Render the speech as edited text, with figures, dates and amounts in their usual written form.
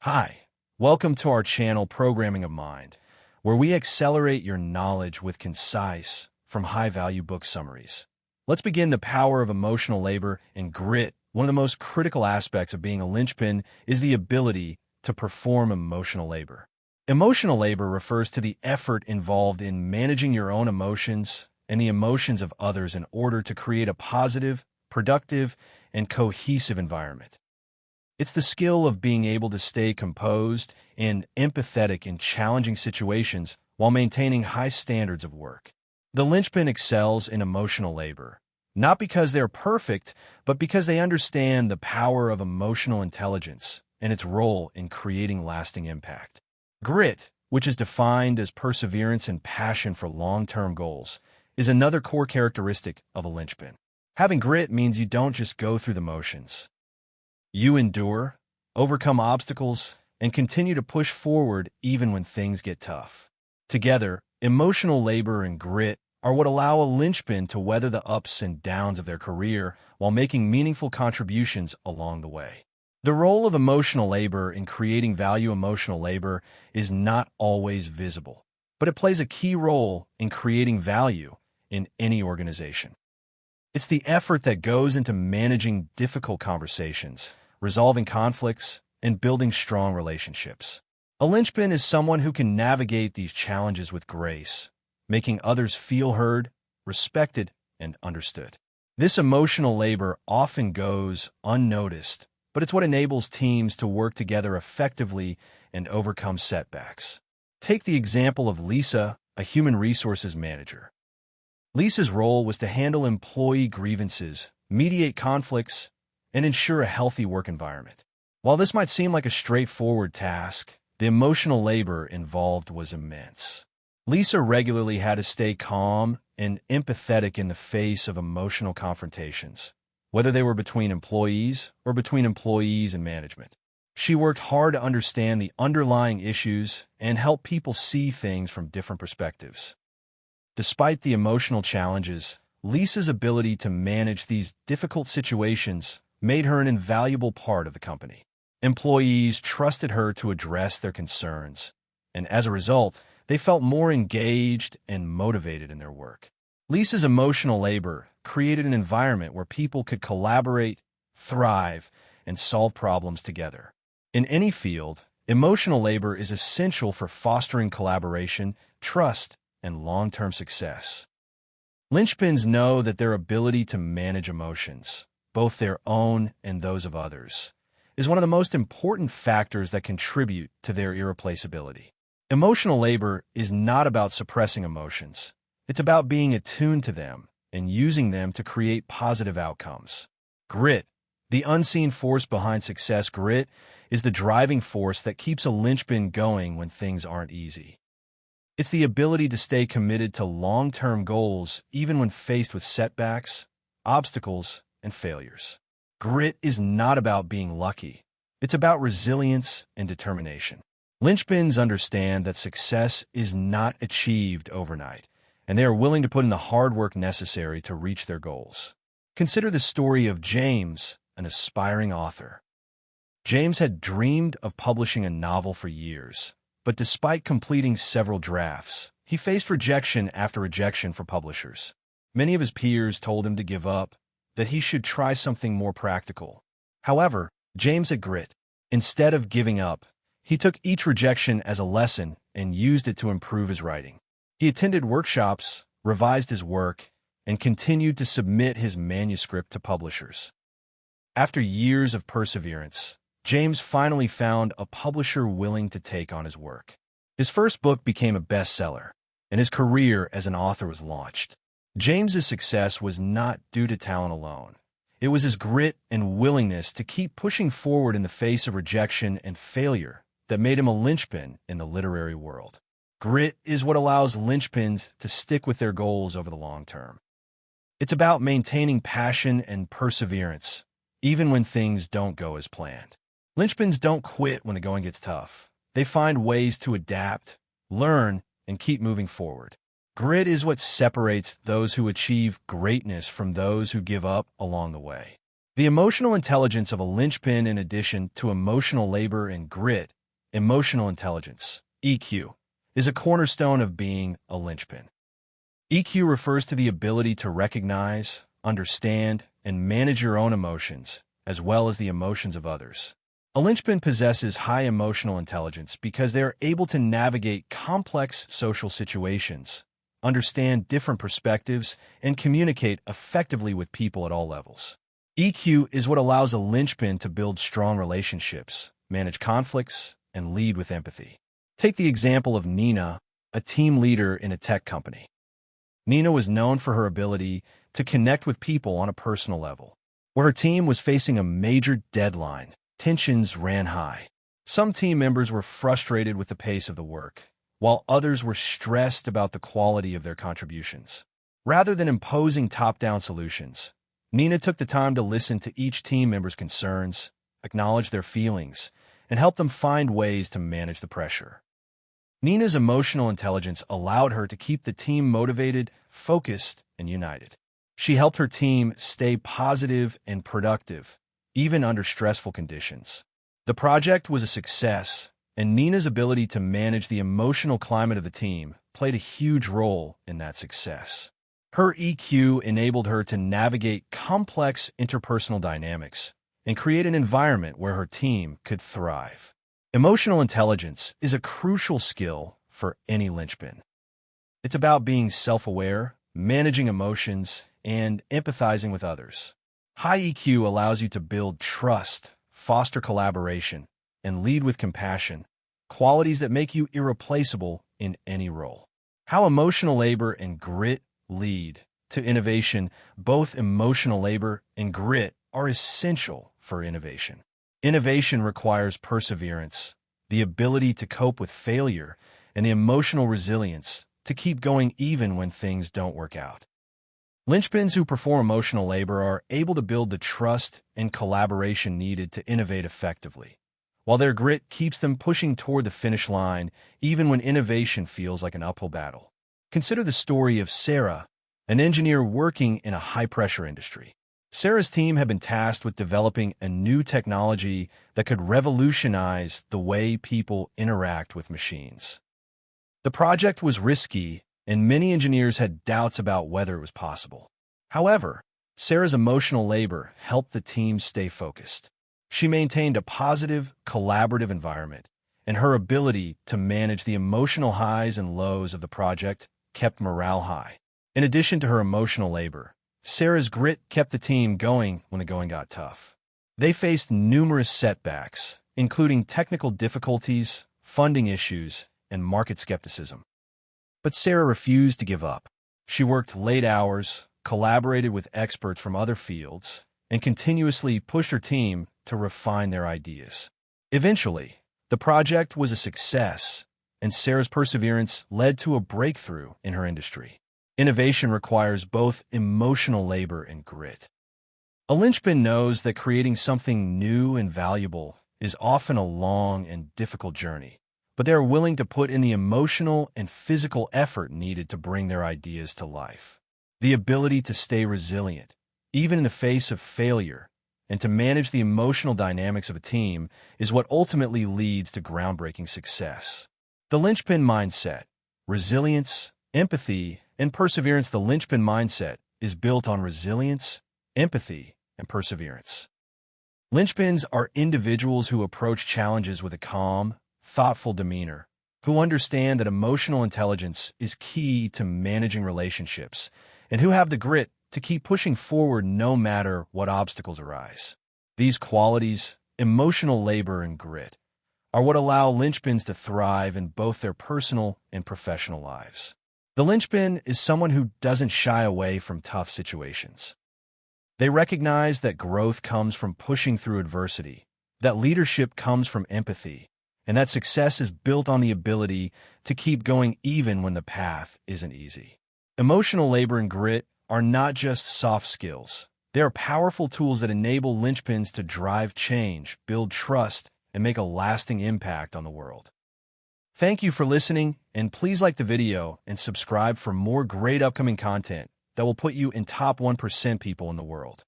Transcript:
Hi, welcome to our channel Programming of Mind, where we accelerate your knowledge with concise, from high-value book summaries. Let's begin. The power of emotional labor and grit. One of the most critical aspects of being a linchpin is the ability to perform emotional labor. Emotional labor refers to the effort involved in managing your own emotions and the emotions of others in order to create a positive, productive, and cohesive environment. It's the skill of being able to stay composed and empathetic in challenging situations while maintaining high standards of work. The linchpin excels in emotional labor, not because they're perfect, but because they understand the power of emotional intelligence and its role in creating lasting impact. Grit, which is defined as perseverance and passion for long-term goals, is another core characteristic of a linchpin. Having grit means you don't just go through the motions. You endure, overcome obstacles, and continue to push forward even when things get tough. Together, emotional labor and grit are what allow a linchpin to weather the ups and downs of their career while making meaningful contributions along the way. The role of emotional labor in creating value. Emotional labor is not always visible, but it plays a key role in creating value in any organization. It's the effort that goes into managing difficult conversations, resolving conflicts, and building strong relationships. A linchpin is someone who can navigate these challenges with grace, making others feel heard, respected, and understood. This emotional labor often goes unnoticed, but it's what enables teams to work together effectively and overcome setbacks. Take the example of Lisa, a human resources manager. Lisa's role was to handle employee grievances, mediate conflicts, and ensure a healthy work environment. While this might seem like a straightforward task, the emotional labor involved was immense. Lisa regularly had to stay calm and empathetic in the face of emotional confrontations, whether they were between employees or between employees and management. She worked hard to understand the underlying issues and help people see things from different perspectives. Despite the emotional challenges, Lisa's ability to manage these difficult situations made her an invaluable part of the company. Employees trusted her to address their concerns, and as a result, they felt more engaged and motivated in their work. Lisa's emotional labor created an environment where people could collaborate, thrive, and solve problems together. In any field, emotional labor is essential for fostering collaboration, trust, and long-term success. Linchpins know that their ability to manage emotions, both their own and those of others, is one of the most important factors that contribute to their irreplaceability. Emotional labor is not about suppressing emotions. It's about being attuned to them and using them to create positive outcomes. Grit, the unseen force behind success. Grit is the driving force that keeps a linchpin going when things aren't easy. It's the ability to stay committed to long-term goals even when faced with setbacks, obstacles, and failures. Grit is not about being lucky. It's about resilience and determination. Linchpins understand that success is not achieved overnight, and they are willing to put in the hard work necessary to reach their goals. Consider the story of James, an aspiring author. James had dreamed of publishing a novel for years, but despite completing several drafts, he faced rejection after rejection from publishers. Many of his peers told him to give up, that he should try something more practical. However, James had grit. Instead of giving up, he took each rejection as a lesson and used it to improve his writing. He attended workshops, revised his work, and continued to submit his manuscript to publishers. After years of perseverance, James finally found a publisher willing to take on his work. His first book became a bestseller, and his career as an author was launched. James's success was not due to talent alone. It was his grit and willingness to keep pushing forward in the face of rejection and failure that made him a linchpin in the literary world. Grit is what allows linchpins to stick with their goals over the long term. It's about maintaining passion and perseverance, even when things don't go as planned. Linchpins don't quit when the going gets tough. They find ways to adapt, learn, and keep moving forward. Grit is what separates those who achieve greatness from those who give up along the way. The emotional intelligence of a linchpin in addition to emotional labor and grit, emotional intelligence, EQ, is a cornerstone of being a linchpin. EQ refers to the ability to recognize, understand, and manage your own emotions, as well as the emotions of others. A linchpin possesses high emotional intelligence because they are able to navigate complex social situations, understand different perspectives, and communicate effectively with people at all levels. EQ is what allows a linchpin to build strong relationships, manage conflicts, and lead with empathy. Take the example of Nina, a team leader in a tech company. Nina was known for her ability to connect with people on a personal level. Where her team was facing a major deadline, tensions ran high. Some team members were frustrated with the pace of the work, while others were stressed about the quality of their contributions. Rather than imposing top-down solutions, Nina took the time to listen to each team member's concerns, acknowledge their feelings, and help them find ways to manage the pressure. Nina's emotional intelligence allowed her to keep the team motivated, focused, and united. She helped her team stay positive and productive, even under stressful conditions. The project was a success, and Nina's ability to manage the emotional climate of the team played a huge role in that success. Her EQ enabled her to navigate complex interpersonal dynamics and create an environment where her team could thrive. Emotional intelligence is a crucial skill for any linchpin. It's about being self-aware, managing emotions, and empathizing with others. High EQ allows you to build trust, foster collaboration, and lead with compassion, qualities that make you irreplaceable in any role. How emotional labor and grit lead to innovation. Both emotional labor and grit are essential for innovation. Innovation requires perseverance, the ability to cope with failure, and the emotional resilience to keep going even when things don't work out. Linchpins who perform emotional labor are able to build the trust and collaboration needed to innovate effectively, while their grit keeps them pushing toward the finish line even when innovation feels like an uphill battle. Consider the story of Sarah, an engineer working in a high-pressure industry. Sarah's team had been tasked with developing a new technology that could revolutionize the way people interact with machines. The project was risky, and many engineers had doubts about whether it was possible. However, Sarah's emotional labor helped the team stay focused. She maintained a positive, collaborative environment, and her ability to manage the emotional highs and lows of the project kept morale high. In addition to her emotional labor, Sarah's grit kept the team going when the going got tough. They faced numerous setbacks, including technical difficulties, funding issues, and market skepticism. But Sarah refused to give up. She worked late hours, collaborated with experts from other fields, and continuously pushed her team to refine their ideas. Eventually, the project was a success, and Sarah's perseverance led to a breakthrough in her industry. Innovation requires both emotional labor and grit. A linchpin knows that creating something new and valuable is often a long and difficult journey, but they are willing to put in the emotional and physical effort needed to bring their ideas to life. The ability to stay resilient, even in the face of failure, and to manage the emotional dynamics of a team is what ultimately leads to groundbreaking success. The linchpin mindset, resilience, empathy, and perseverance. The linchpin mindset is built on resilience, empathy, and perseverance. Linchpins are individuals who approach challenges with a calm, thoughtful demeanor, who understand that emotional intelligence is key to managing relationships, and who have the grit to keep pushing forward no matter what obstacles arise. These qualities, emotional labor and grit, are what allow linchpins to thrive in both their personal and professional lives. The linchpin is someone who doesn't shy away from tough situations. They recognize that growth comes from pushing through adversity, that leadership comes from empathy, and that success is built on the ability to keep going even when the path isn't easy. Emotional labor and grit are not just soft skills. They are powerful tools that enable linchpins to drive change, build trust, and make a lasting impact on the world. Thank you for listening, and please like the video and subscribe for more great upcoming content that will put you in top 1% people in the world.